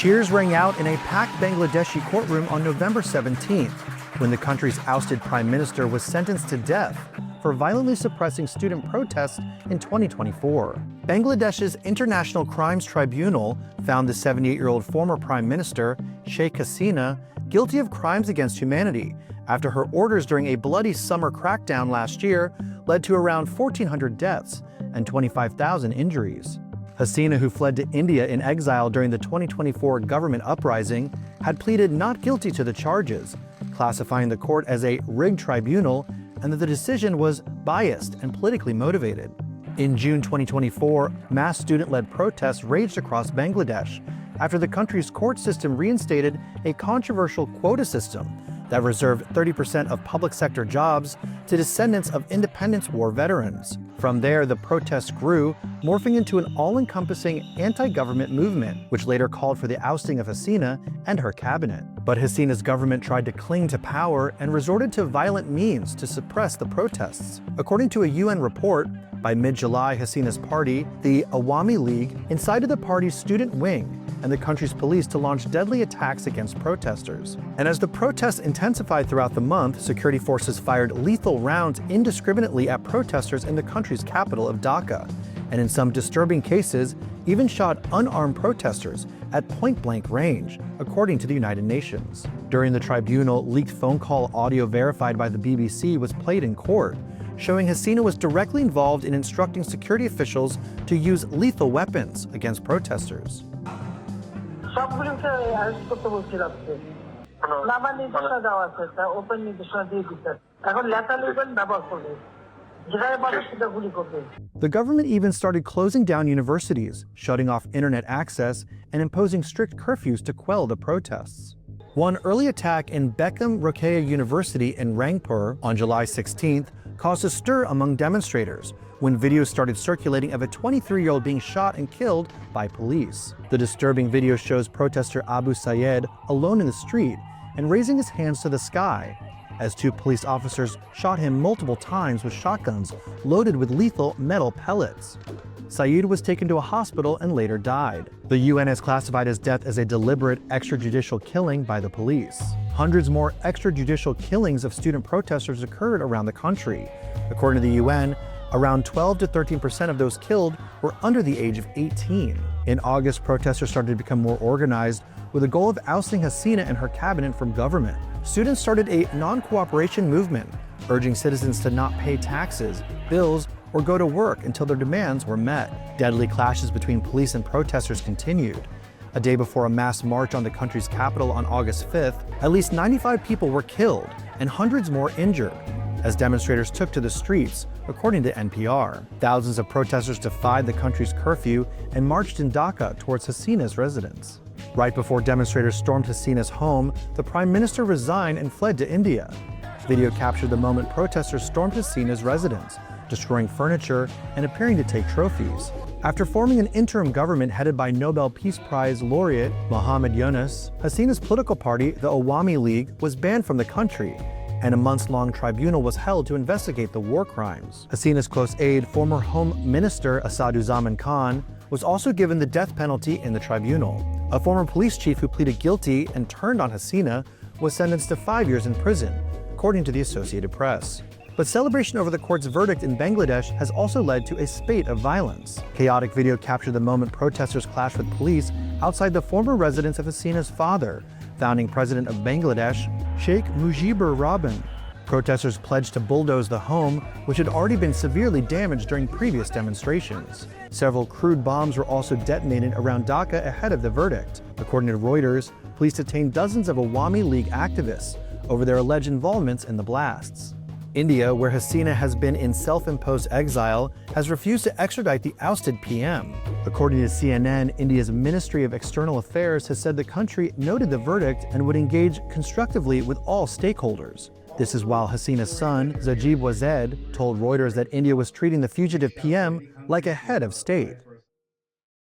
Cheers rang out in a packed Bangladeshi courtroom on November 17th, when the country's ousted prime minister was sentenced to death for violently suppressing student protests in 2024. Bangladesh's International Crimes Tribunal found the 78-year-old former prime minister, Sheikh Hasina, guilty of crimes against humanity after her orders during a bloody summer crackdown last year led to around 1,400 deaths and 25,000 injuries. Hasina, who fled to India in exile during the 2024 government uprising, had pleaded not guilty to the charges, classifying the court as a rigged tribunal and that the decision was biased and politically motivated. In June 2024, mass student-led protests raged across Bangladesh after the country's court system reinstated a controversial quota system that reserved 30% of public sector jobs to descendants of Independence War veterans. From there, the protests grew, morphing into an all-encompassing anti-government movement, which later called for the ousting of Hasina and her cabinet. But Hasina's government tried to cling to power and resorted to violent means to suppress the protests. According to a UN report, by mid-July, Hasina's party, the Awami League, incited the party's student wing and the country's police to launch deadly attacks against protesters. And as the protests intensified throughout the month, security forces fired lethal rounds indiscriminately at protesters in the country's capital of Dhaka, and in some disturbing cases, even shot unarmed protesters at point-blank range, according to the United Nations. During the tribunal, leaked phone call audio verified by the BBC was played in court, showing Hasina was directly involved in instructing security officials to use lethal weapons against protesters. The government even started closing down universities, shutting off internet access, and imposing strict curfews to quell the protests. One early attack in Beckham Rokeya University in Rangpur on July 16th caused a stir among demonstrators when videos started circulating of a 23-year-old being shot and killed by police. The disturbing video shows protester Abu Sayed alone in the street and raising his hands to the sky as two police officers shot him multiple times with shotguns loaded with lethal metal pellets. Sayed was taken to a hospital and later died. The UN has classified his death as a deliberate extrajudicial killing by the police. Hundreds more extrajudicial killings of student protesters occurred around the country. According to the UN, around 12 to 13% of those killed were under the age of 18. In August, protesters started to become more organized with the goal of ousting Hasina and her cabinet from government. Students started a non-cooperation movement, urging citizens to not pay taxes, bills, or go to work until their demands were met. Deadly clashes between police and protesters continued. A day before a mass march on the country's capital on August 5th, at least 95 people were killed and hundreds more injured as demonstrators took to the streets, according to NPR. Thousands of protesters defied the country's curfew and marched in Dhaka towards Hasina's residence. Right before demonstrators stormed Hasina's home, the prime minister resigned and fled to India. Video captured the moment protesters stormed Hasina's residence, destroying furniture and appearing to take trophies. After forming an interim government headed by Nobel Peace Prize laureate Muhammad Yunus, Hasina's political party, the Awami League, was banned from the country, and a months-long tribunal was held to investigate the war crimes. Hasina's close aide, former Home Minister Asaduzaman Khan, was also given the death penalty in the tribunal. A former police chief who pleaded guilty and turned on Hasina was sentenced to 5 years in prison, according to the Associated Press. But celebration over the court's verdict in Bangladesh has also led to a spate of violence. Chaotic video captured the moment protesters clashed with police outside the former residence of Hasina's father, founding president of Bangladesh, Sheikh Mujibur Rahman. Protesters pledged to bulldoze the home, which had already been severely damaged during previous demonstrations. Several crude bombs were also detonated around Dhaka ahead of the verdict. According to Reuters, police detained dozens of Awami League activists over their alleged involvements in the blasts. India, where Hasina has been in self-imposed exile, has refused to extradite the ousted PM. According to CNN, India's Ministry of External Affairs has said the country noted the verdict and would engage constructively with all stakeholders. This is while Hasina's son, Sajib Wazed, told Reuters that India was treating the fugitive PM like a head of state.